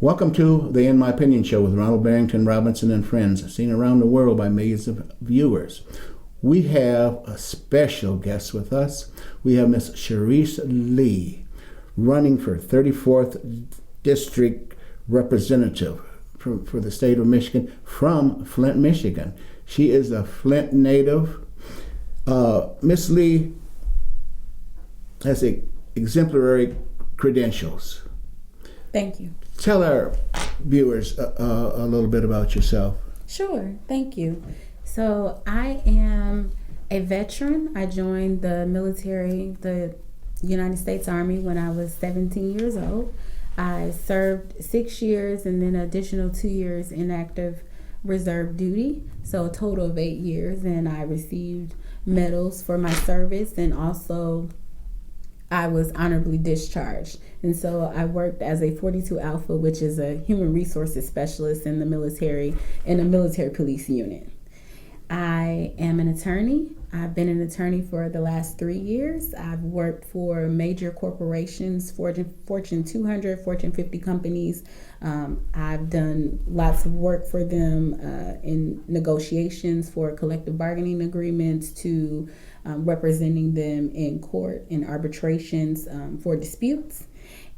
Welcome to the In My Opinion Show with Ronald Barrington Robinson and friends, seen around the world by millions of viewers. We have a special guest with us. We have Miss Charis Lee, running for 34th District Representative for the state of Michigan from Flint, Michigan. She is a Flint native. Miss Lee has exemplary credentials. Thank you. Tell our viewers a little bit about yourself. Sure, thank you. So I am a veteran. I joined the military, the United States Army, when I was 17 years old. I served 6 years and then an additional 2 years in active reserve duty, so a total of 8 years, and I received medals for my service, and also I was honorably discharged. And so I worked as a 42 Alpha, which is a human resources specialist in the military, in a military police unit. I am an attorney. I've been an attorney for the last 3 years. I've worked for major corporations, Fortune 200, Fortune 50 companies. I've done lots of work for them in negotiations for collective bargaining agreements to representing them in court in arbitrations for disputes.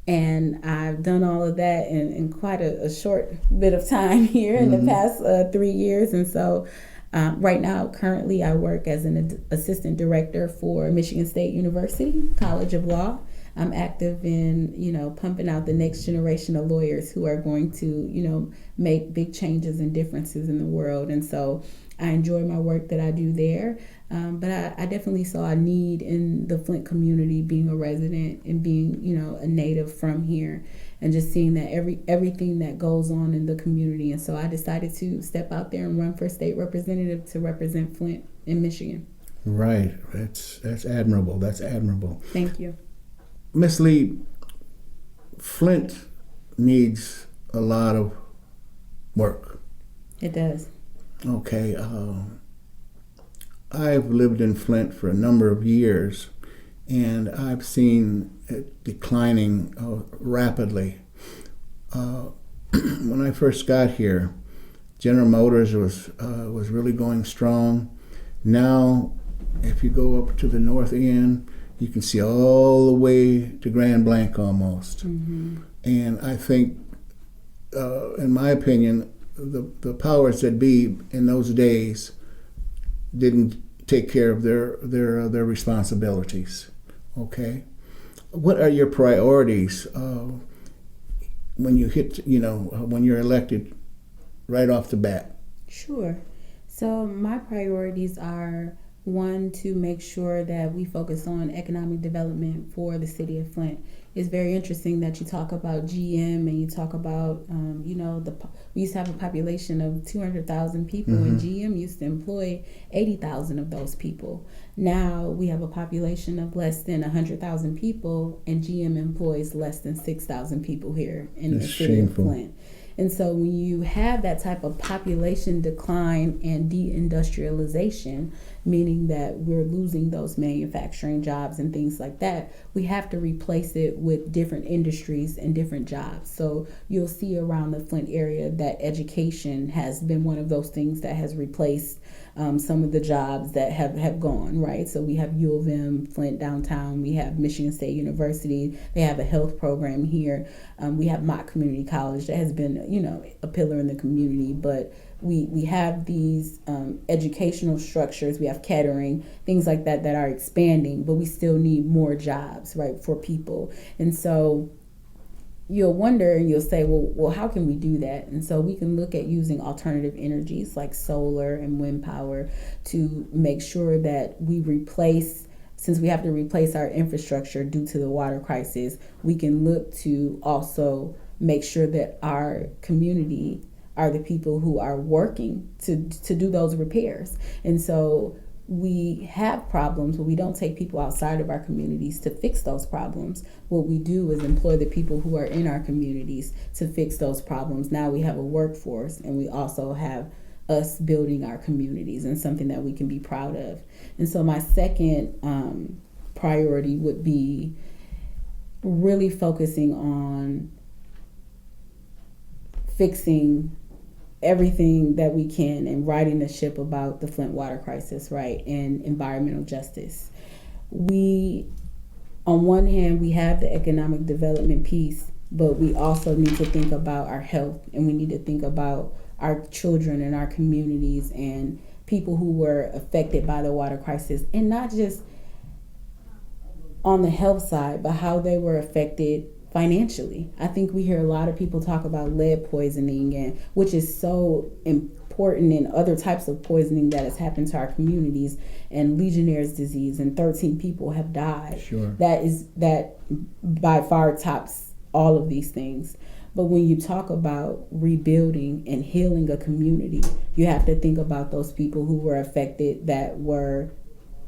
And I've done all of that in quite a short bit of time here in the past 3 years. And so right now, currently, I work as an assistant director for Michigan State University College of Law. I'm active in, pumping out the next generation of lawyers who are going to, make big changes and differences in the world. And so I enjoy my work that I do there. But I definitely saw a need in the Flint community, being a resident and being, a native from here, and just seeing that everything that goes on in the community. And so I decided to step out there and run for state representative to represent Flint in Michigan. Right. That's admirable. That's admirable. Thank you. Miss Lee, Flint needs a lot of work. It does. Okay. I've lived in Flint for a number of years, and I've seen it declining rapidly. When I first got here, General Motors was really going strong. Now, if you go up to the north end, you can see all the way to Grand Blanc almost. Mm-hmm. And I think, in my opinion, the powers that be in those days didn't take care of their responsibilities. Okay, what are your priorities when you hit, when you're elected right off the bat? Sure. So my priorities are, one, to make sure that we focus on economic development for the city of Flint. It's very interesting that you talk about GM and you talk about, we used to have a population of 200,000 people, and GM used to employ 80,000 of those people. Now we have a population of less than 100,000 people, and GM employs less than 6,000 people here in the city of Flint. And so when you have that type of population decline and deindustrialization, meaning that we're losing those manufacturing jobs and things like that, we have to replace it with different industries and different jobs. So you'll see around the Flint area that education has been one of those things that has replaced some of the jobs that have gone, right? So we have U of M, Flint downtown, we have Michigan State University, they have a health program here. We have Mott Community College that has been, a pillar in the community, but we have these educational structures, we have catering, things like that are expanding, but we still need more jobs, right, for people. And so you'll wonder and you'll say, well, how can we do that? And so we can look at using alternative energies like solar and wind power to make sure that we replace, since we have to replace our infrastructure due to the water crisis, we can look to also make sure that our community are the people who are working to do those repairs. And so we have problems, but we don't take people outside of our communities to fix those problems. What we do is employ the people who are in our communities to fix those problems. Now we have a workforce, and we also have us building our communities, and something that we can be proud of. And so my second priority would be really focusing on fixing everything that we can and righting the ship about the Flint water crisis, right, and environmental justice. We, on one hand, we have the economic development piece, but we also need to think about our health, and we need to think about our children and our communities and people who were affected by the water crisis, and not just on the health side, but how they were affected financially. I think we hear a lot of people talk about lead poisoning, and which is so important, in other types of poisoning that has happened to our communities, and Legionnaire's disease, and 13 people have died. Sure. That by far tops all of these things. But when you talk about rebuilding and healing a community, you have to think about those people who were affected that were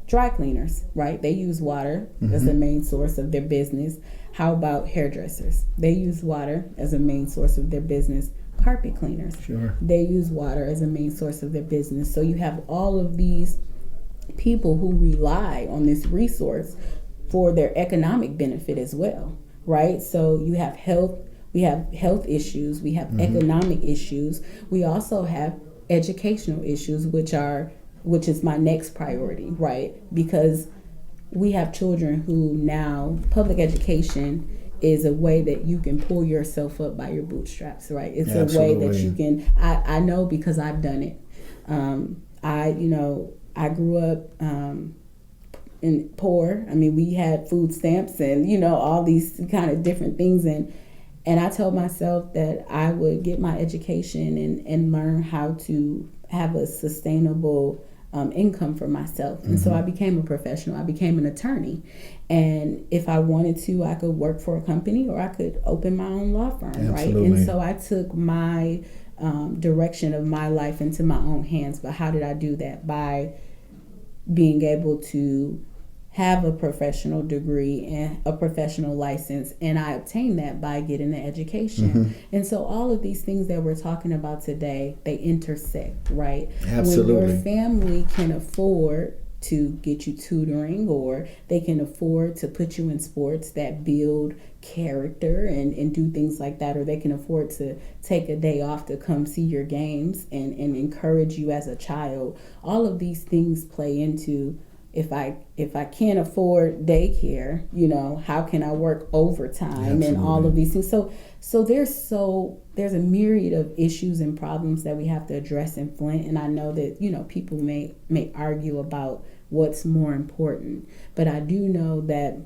dry cleaners, right? They use water as the main source of their business. How about hairdressers? They use water as a main source of their business. Carpet cleaners, Sure. They use water as a main source of their business. So you have all of these people who rely on this resource for their economic benefit as well, right? So you have health, we have health issues, we have economic issues, we also have educational issues, which is my next priority, right? Because we have children who now, public education is a way that you can pull yourself up by your bootstraps, right? It's Absolutely. a way that you can, I know because I've done it. I grew up in poor. I mean, we had food stamps and, all these kind of different things. And I told myself that I would get my education and learn how to have a sustainable income for myself. And so I became a professional. I became an attorney. And if I wanted to, I could work for a company or I could open my own law firm, Absolutely. right? And so I took my direction of my life into my own hands. But how did I do that? By being able to have a professional degree and a professional license, and I obtained that by getting an education. And so all of these things that we're talking about today, they intersect, right? Absolutely. When your family can afford to get you tutoring, or they can afford to put you in sports that build character and do things like that, or they can afford to take a day off to come see your games and encourage you as a child, all of these things play into, if I can't afford daycare, how can I work overtime? Absolutely. And all of these things. So there's a myriad of issues and problems that we have to address in Flint. And I know that, people may argue about what's more important, but I do know that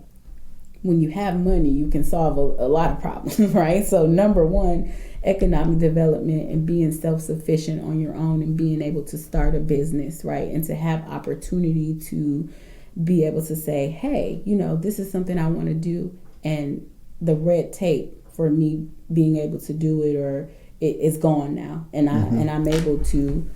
when you have money, you can solve a lot of problems, right? So number one, economic development and being self-sufficient on your own and being able to start a business, right? And to have opportunity to be able to say, hey, this is something I want to do. And the red tape for me being able to do it, or it's gone now. And I'm able to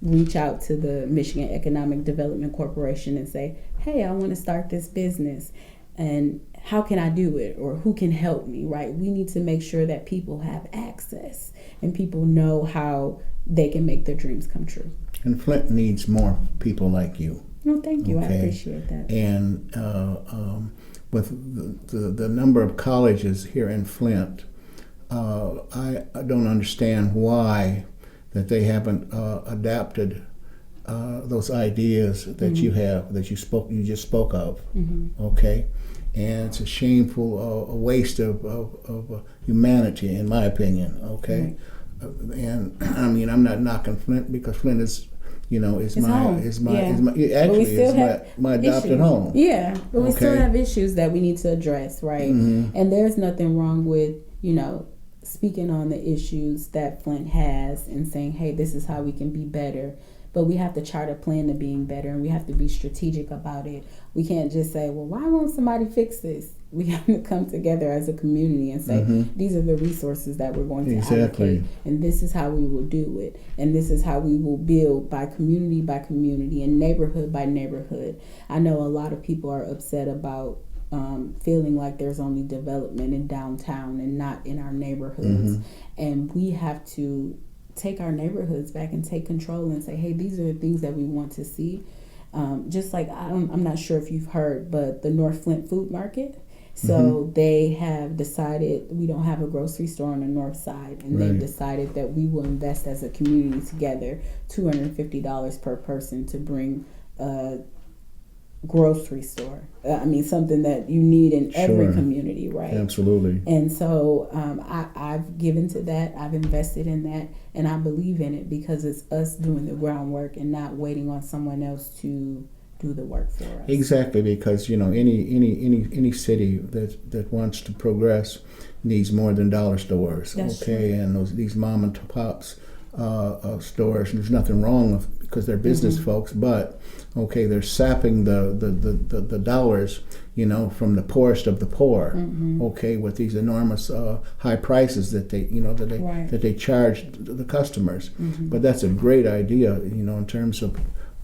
reach out to the Michigan Economic Development Corporation and say, hey, I want to start this business. And how can I do it, or who can help me, right? We need to make sure that people have access and people know how they can make their dreams come true. And Flint needs more people like you. No, thank you. Okay. I appreciate that. And with the number of colleges here in Flint, I don't understand why that they haven't adapted those ideas that you have, that you just spoke of. Okay. And it's a shameful waste of humanity, in my opinion. Okay, and I mean, I'm not knocking Flint, because Flint is, is my adopted issues. home. Yeah, but we still Okay. have issues that we need to address, right? And there's nothing wrong with speaking on the issues that Flint has and saying, hey, this is how we can be better. But we have to chart a plan to being better, and we have to be strategic about it. We can't just say, well, why won't somebody fix this? We have to come together as a community and say, these are the resources that we're going to allocate, and this is how we will do it, and this is how we will build by community and neighborhood by neighborhood. I know a lot of people are upset about feeling like there's only development in downtown and not in our neighborhoods, and we have to take our neighborhoods back and take control and say, hey, these are the things that we want to see. Just like, I'm not sure if you've heard, but the North Flint Food Market So they have decided we don't have a grocery store on the north side, and they've decided that we will invest as a community together $250 per person to bring a grocery store. I mean, something that you need in every community, right? Absolutely. And so I've given to that. I've invested in that, and I believe in it because it's us doing the groundwork and not waiting on someone else to do the work for us. Exactly, because any city that wants to progress needs more than dollar stores. That's okay, true. and these mom and pops stores, there's nothing wrong with, because they're business folks, but okay, they're sapping the dollars, from the poorest of the poor. Okay, with these enormous high prices that they charge the customers. But that's a great idea, in terms of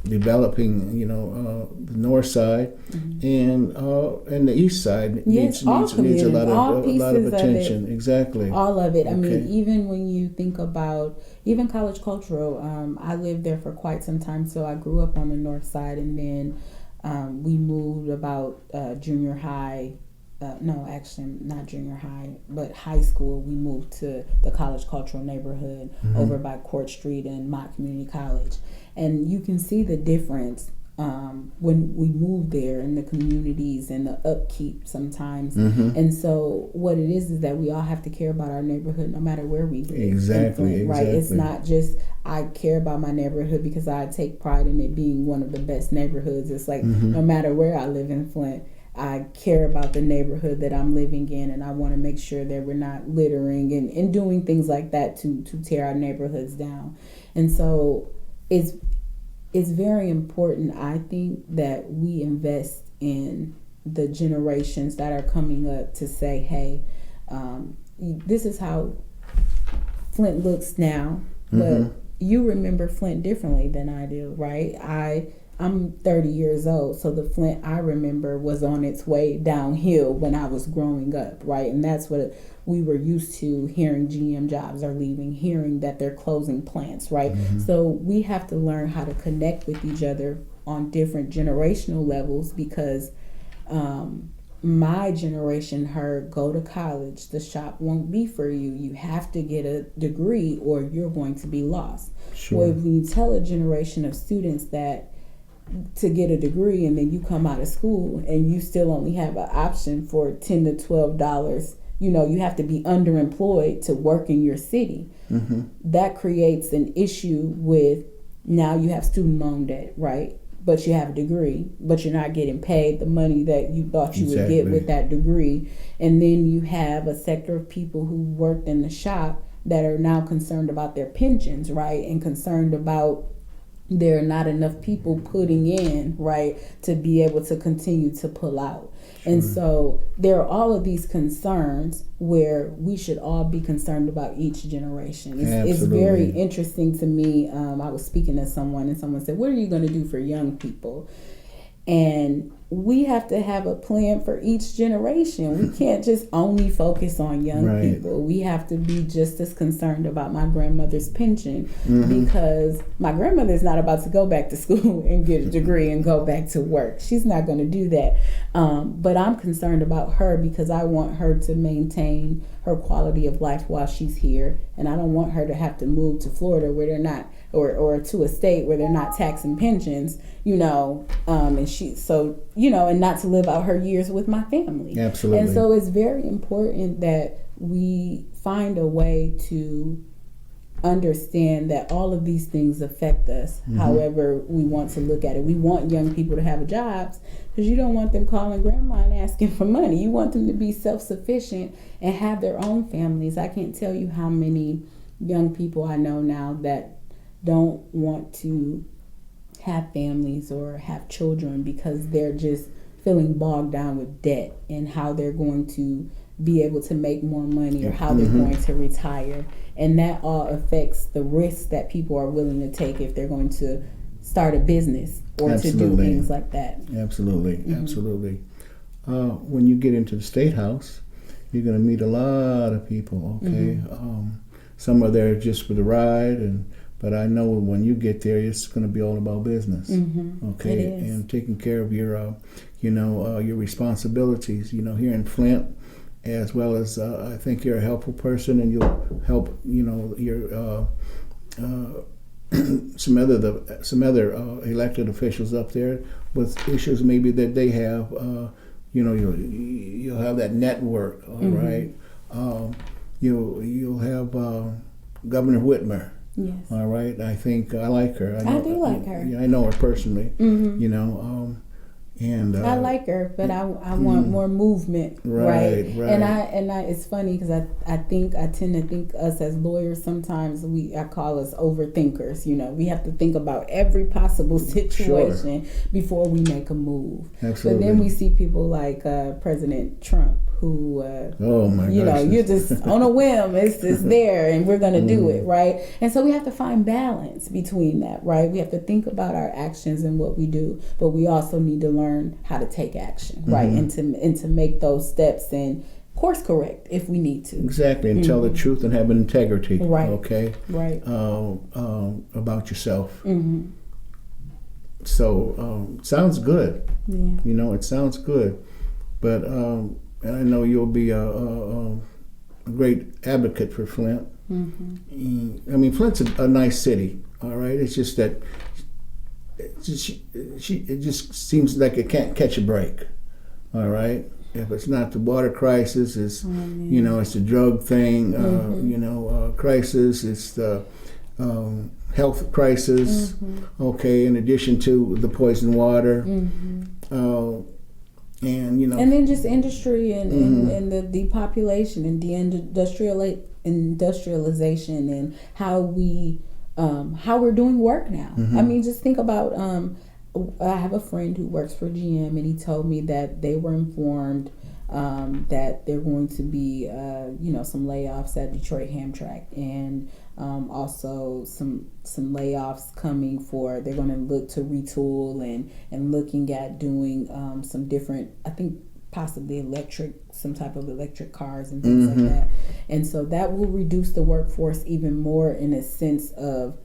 developing, the north side and the east side needs a lot of attention. Exactly. All of it. I mean, even when you think about even College Cultural, I lived there for quite some time, so I grew up on the north side, and then we moved about junior high. No, actually not junior high, but high school. We moved to the College Cultural neighborhood over by Court Street and Mott Community College. And you can see the difference when we move there in the communities and the upkeep sometimes. And so what it is that we all have to care about our neighborhood no matter where we live. Exactly. Right? It's not just I care about my neighborhood because I take pride in it being one of the best neighborhoods. It's like no matter where I live in Flint, I care about the neighborhood that I'm living in, and I want to make sure that we're not littering and doing things like that to tear our neighborhoods down. And so it's very important, I think, that we invest in the generations that are coming up to say, hey, this is how Flint looks now, but you remember Flint differently than I do, right? I'm 30 years old, so the Flint I remember was on its way downhill when I was growing up, right? And that's what we were used to, hearing GM jobs are leaving, hearing that they're closing plants, right? So we have to learn how to connect with each other on different generational levels, because my generation heard, go to college, the shop won't be for you. You have to get a degree or you're going to be lost. Sure. Well, when you tell a generation of students that to get a degree and then you come out of school and you still only have an option for $10 to $12, you have to be underemployed to work in your city. That creates an issue with, now you have student loan debt, right? But you have a degree, but you're not getting paid the money that you thought you would get with that degree. And then you have a sector of people who worked in the shop that are now concerned about their pensions, right? And concerned about there are not enough people putting in, right, to be able to continue to pull out. And so there are all of these concerns where we should all be concerned about each generation. It's very interesting to me. I was speaking to someone and someone said, what are you going to do for young people? And we have to have a plan for each generation. We can't just only focus on young people. We have to be just as concerned about my grandmother's pension, because my grandmother's not about to go back to school and get a degree and go back to work. She's not going to do that. But I'm concerned about her because I want her to maintain her quality of life while she's here. And I don't want her to have to move to Florida where they're not, or to a state where they're not taxing pensions, and not to live out her years with my family. Absolutely. And so it's very important that we find a way to understand that all of these things affect us, however we want to look at it. We want young people to have jobs because you don't want them calling grandma and asking for money. You want them to be self-sufficient and have their own families. I can't tell you how many young people I know now that don't want to have families or have children because they're just feeling bogged down with debt and how they're going to be able to make more money or how they're going to retire. And that all affects the risks that people are willing to take if they're going to start a business or to do things like that. Absolutely. When you get into the State House, you're going to meet a lot of people, okay? Some are there just for the ride, But I know when you get there, it's going to be all about business. Okay, It is. and taking care of your, your responsibilities. Here in Flint, as well as I think you're a helpful person, and you'll help. Your some other elected officials up there with issues maybe that they have. You'll have that network. All right. You'll have Governor Whitmer. Yes. All right. I think I like her. I do like her. I know her personally. And I like her, but I want more movement, right? And I it's funny because I tend to think us as lawyers sometimes I call us overthinkers. We have to think about every possible situation before we make a move. Absolutely. But then we see people like President Trump, who oh my gosh, you're just on a whim. It's just there, and we're gonna do it, right? And so we have to find balance between that, right? We have to think about our actions and what we do, but we also need to learn how to take action, right? And to make those steps and course correct if we need to. Exactly, and tell the truth and have integrity, right? Okay, right. About yourself. So sounds good. Yeah. It sounds good, but and I know you'll be a great advocate for Flint. I mean, Flint's a nice city. All right, it's just that. It just seems like it can't catch a break. All right, if it's not the water crisis, it's it's the drug thing. Crisis. It's the health crisis. Okay, in addition to the poison water, and then just industry and the depopulation and industrialization and how we're doing work now. I mean, just think about, I have a friend who works for GM, and he told me that they were informed that there are going to be, some layoffs at Detroit Hamtramck, and also some layoffs coming they're going to look to retool and looking at doing some different, I think, possibly some type of electric cars and things like that. And so that will reduce the workforce even more in a sense of,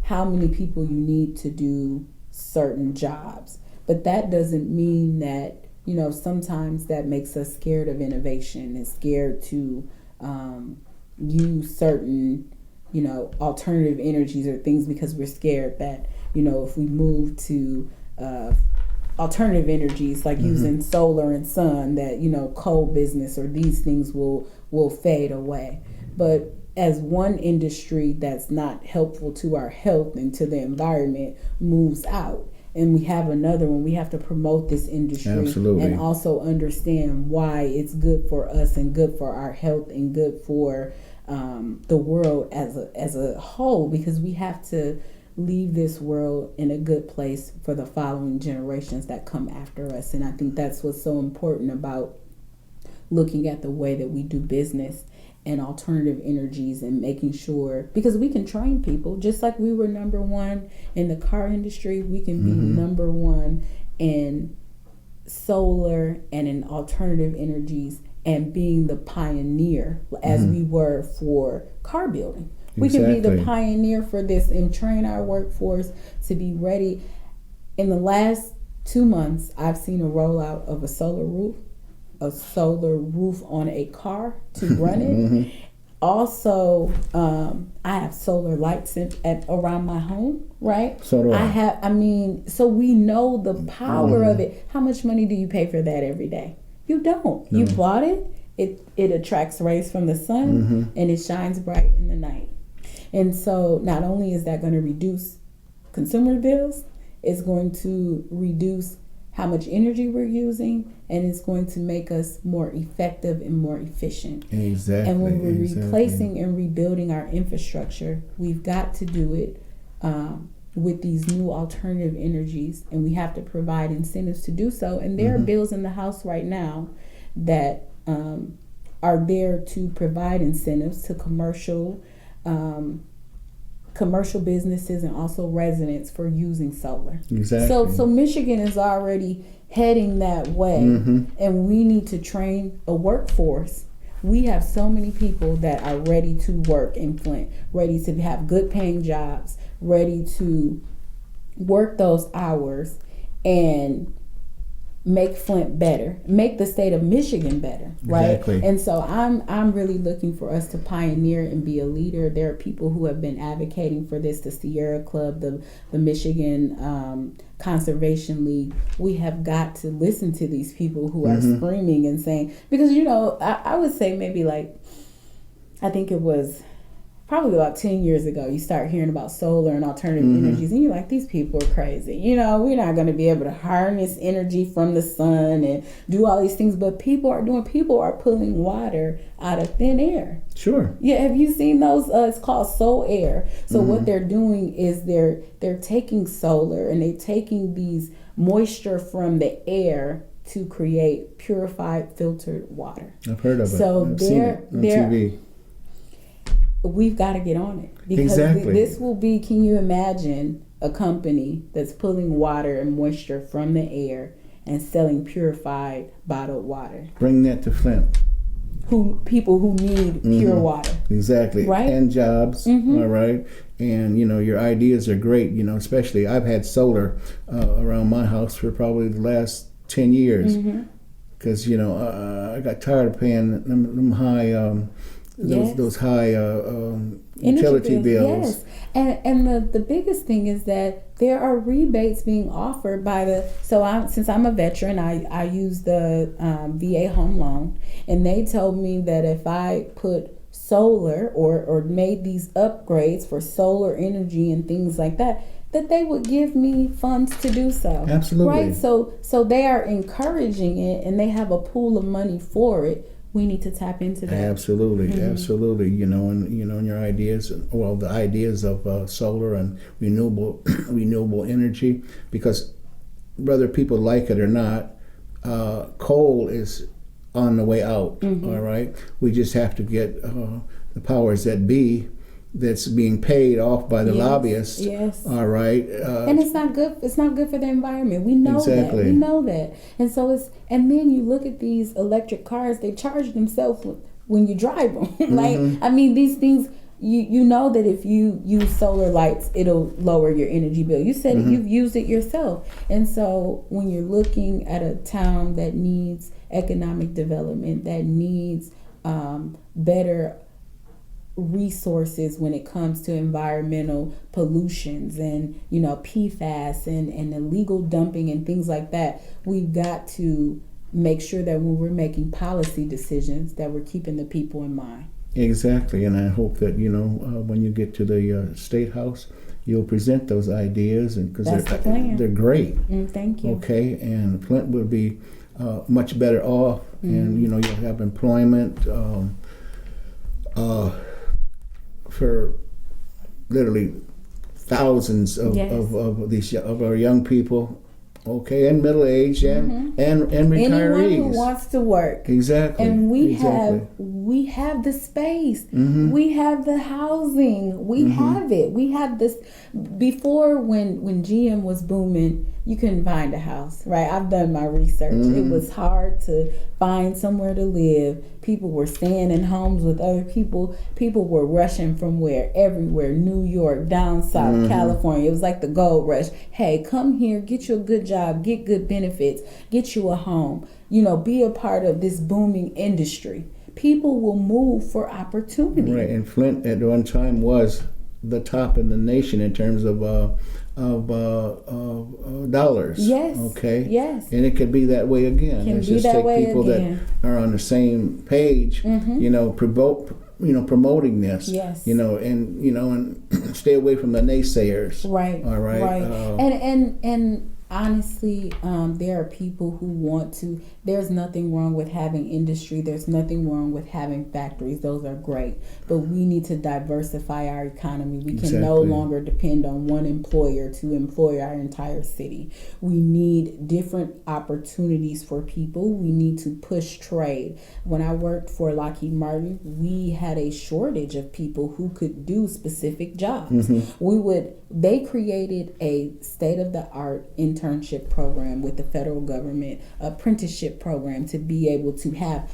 how many people you need to do certain jobs. But that doesn't mean that, sometimes that makes us scared of innovation and scared to use certain, alternative energies or things because we're scared that, if we move to alternative energies like using solar and sun, that coal business or these things will fade away. But as one industry that's not helpful to our health and to the environment moves out, and we have another one, we have to promote this industry. Absolutely. And also understand why it's good for us and good for our health and good for the world as a whole, because we have to leave this world in a good place for the following generations that come after us. And I think that's what's so important about looking at the way that we do business and alternative energies and making sure, because we can train people just like we were number one in the car industry, we can be number one in solar and in alternative energies and being the pioneer as we were for car building. We can be the pioneer for this and train our workforce to be ready. In the last 2 months, I've seen a rollout of a solar roof on a car to run it. Also, I have solar lights around my home, right? So do I. So we know the power of it. How much money do you pay for that every day? You don't. No. You bought it. It attracts rays from the sun and it shines bright in the night. And so not only is that going to reduce consumer bills, it's going to reduce how much energy we're using, and it's going to make us more effective and more efficient. Exactly. And when we're replacing and rebuilding our infrastructure, we've got to do it with these new alternative energies, and we have to provide incentives to do so. And there are bills in the House right now that are there to provide incentives to commercial businesses and also residents for using solar. Exactly. So Michigan is already heading that way, and we need to train a workforce. We have so many people that are ready to work in Flint, ready to have good paying jobs, ready to work those hours and make Flint better, make the state of Michigan better, right? Exactly. And so I'm really looking for us to pioneer and be a leader. There are people who have been advocating for this, the Sierra Club, the Michigan Conservation League. We have got to listen to these people who are screaming and saying, because I would say maybe like, I think it was probably about 10 years ago, you start hearing about solar and alternative energies, and you're like, these people are crazy. We're not going to be able to harness energy from the sun and do all these things, but people are pulling water out of thin air. Sure. Yeah, have you seen those? It's called Soul Air. So what they're doing is they're taking solar and they're taking these moisture from the air to create purified, filtered water. I've heard of it. So I've seen it on TV. We've got to get on it, because Exactly. this will be, can you imagine a company that's pulling water and moisture from the air and selling purified bottled water? Bring that to Flint. People who need pure water. Exactly. Right? And jobs. All right. And, your ideas are great, especially I've had solar around my house for probably the last 10 years. Because, I got tired of paying them high... Those high utility bills. Yes, and the biggest thing is that there are rebates being offered by since I'm a veteran, I use the VA home loan, and they told me that if I put solar or made these upgrades for solar energy and things like that they would give me funds to do so. Absolutely. Right? So they are encouraging it, and they have a pool of money for it. We need to tap into that. Absolutely, absolutely. And your ideas, the ideas of solar and renewable energy, because whether people like it or not, coal is on the way out. All right, we just have to get the powers that be that's being paid off by the lobbyists. Yes. All right. And it's not good. It's not good for the environment. We know Exactly. that. We know that. And so and then you look at these electric cars. They charge themselves when you drive them. These things. You know that if you use solar lights, it'll lower your energy bill. You said it, you've used it yourself. And so when you're looking at a town that needs economic development, that needs better resources when it comes to environmental pollutions and PFAS and illegal dumping and things like that, we've got to make sure that when we're making policy decisions that we're keeping the people in mind. Exactly, and I hope that when you get to the State House, you'll present those ideas, and because they're great. Thank you. Okay, and Flint will be much better off, and you'll have employment for literally thousands of our young people. Okay, and middle age and retirees. Anyone who wants to work. Exactly. And we have the space. We have the housing. We have it. We have this. Before, when GM was booming, you couldn't find a house, right? I've done my research. It was hard to find somewhere to live. People were staying in homes with other people. People were rushing from everywhere, New York, down south, California. It was like the gold rush. Hey, come here, get you a good job, get good benefits, get you a home, be a part of this booming industry. People will move for opportunity. Right, and Flint at one time was the top in the nation in terms of dollars. Yes. Okay. Yes. And it could be that way again. Can Let's be just that take way people again. that are on the same page. Promoting this. Yes. And stay away from the naysayers. Right. All right. Right. And honestly, there are people who want to. There's nothing wrong with having industry. There's nothing wrong with having factories. Those are great. But we need to diversify our economy. We can no longer depend on one employer to employ our entire city. We need different opportunities for people. We need to push trade. When I worked for Lockheed Martin, we had a shortage of people who could do specific jobs. They created a state-of-the-art internship program with the federal government, apprenticeship program, to be able to have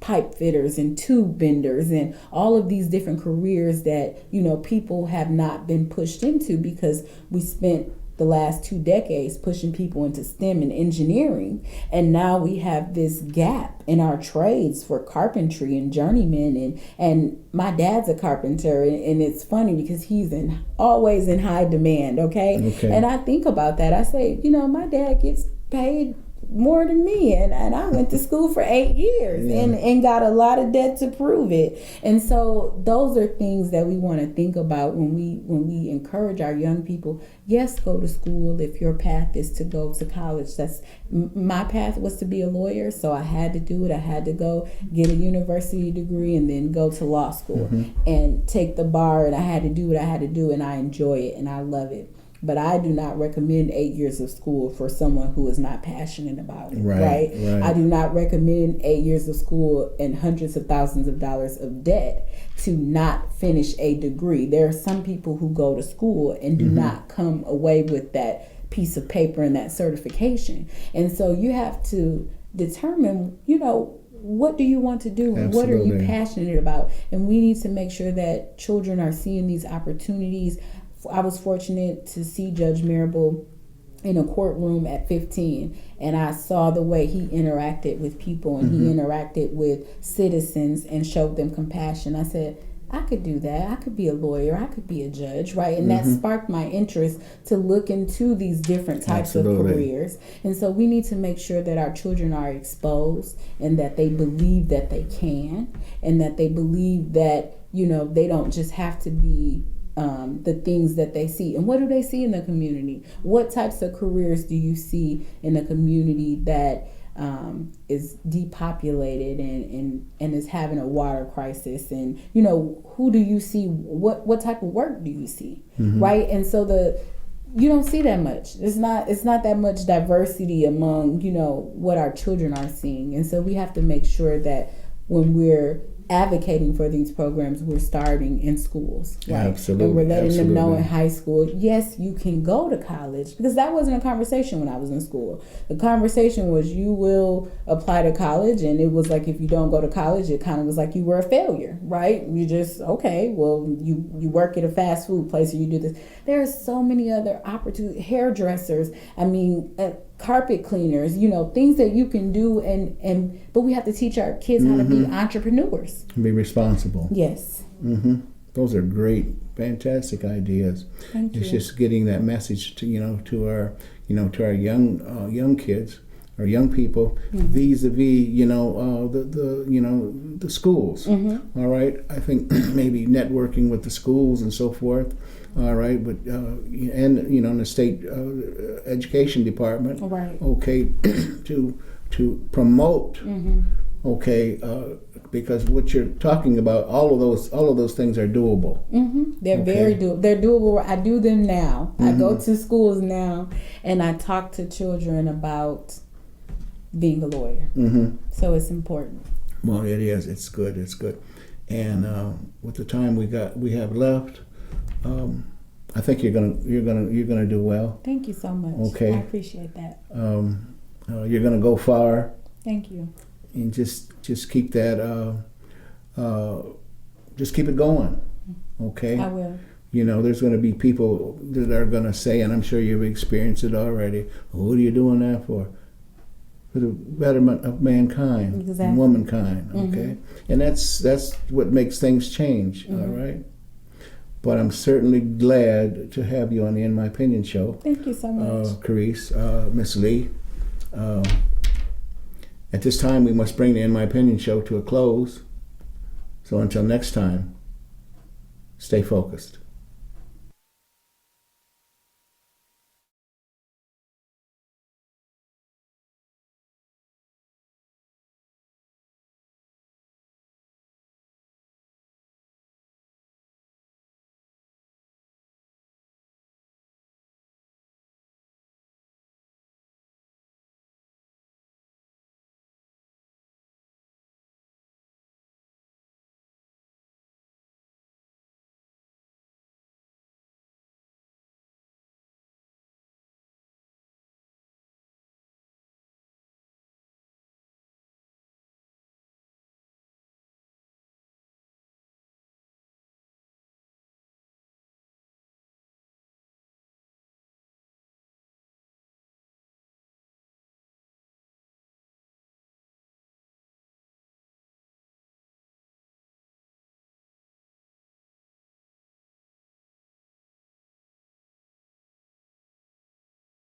pipe fitters and tube benders and all of these different careers that, you know, people have not been pushed into because we spent the last 2 decades pushing people into STEM and engineering. And now we have this gap in our trades for carpentry and journeymen. And my dad's a carpenter, and it's funny because he's always in high demand, okay? And I think about that. I say, you know, my dad gets paid more than me, and I went to school for 8 years and got a lot of debt to prove it. And so those are things that we want to think about when we encourage our young people. Yes, go to school if your path is to go to college. That's my path was to be a lawyer, so I had to do it. I had to go get a university degree and then go to law school and take the bar, and I had to do what I had to do, and I enjoy it and I love it. But I do not recommend 8 years of school for someone who is not passionate about it, right? I do not recommend 8 years of school and hundreds of thousands of dollars of debt to not finish a degree. There are some people who go to school and do not come away with that piece of paper and that certification. And so you have to determine, you know, what do you want to do? Absolutely. What are you passionate about? And we need to make sure that children are seeing these opportunities. I was fortunate to see Judge Marable in a courtroom at 15, and I saw the way he interacted with people and he interacted with citizens and showed them compassion. I said, I could do that. I could be a lawyer. I could be a judge, right? And that sparked my interest to look into these different types of careers. And so we need to make sure that our children are exposed and that they believe that they can, and that they believe that, you know, they don't just have to be the things that they see. And what do they see in the community? What types of careers do you see in a community that is depopulated and is having a water crisis? And, you know, who do you see? What type of work do you see? Right? And so you don't see that much. It's not that much diversity among, you know, what our children are seeing. And so we have to make sure that when we're advocating for these programs, we're starting in schools, right? Absolutely. And we're letting them know in high school, yes, you can go to college, because that wasn't a conversation when I was in school. The conversation was, you will apply to college, and it was like, if you don't go to college, it kind of was like you were a failure, right? You just, okay, well, you work at a fast food place, or you do this. There are so many other opportunities, hairdressers, I mean, carpet cleaners, you know, things that you can do, but we have to teach our kids how to be entrepreneurs. Be responsible. Yes. Those are great, fantastic ideas. Thank you. It's just getting that message to our young kids or young people, vis-a-vis the schools. All right, I think maybe networking with the schools and so forth. All right, but and in the state education department, right? Okay, to promote, because what you're talking about, all of those things are doable. They're very doable. They're doable. I do them now. I go to schools now, and I talk to children about being a lawyer. So it's important. Well, it is. It's good. It's good. And with the time we have left, I think you're gonna do well. Thank you so much. Okay. I appreciate that. You're gonna go far. Thank you. And just keep that. Just keep it going. Okay. I will. You know, there's going to be people that are going to say, and I'm sure you've experienced it already, what are you doing that for? For the betterment of mankind, and womankind, okay? And that's what makes things change, all right? But I'm certainly glad to have you on the In My Opinion show. Thank you so much. Charis, Miss Lee. At this time, we must bring the In My Opinion show to a close. So until next time, stay focused.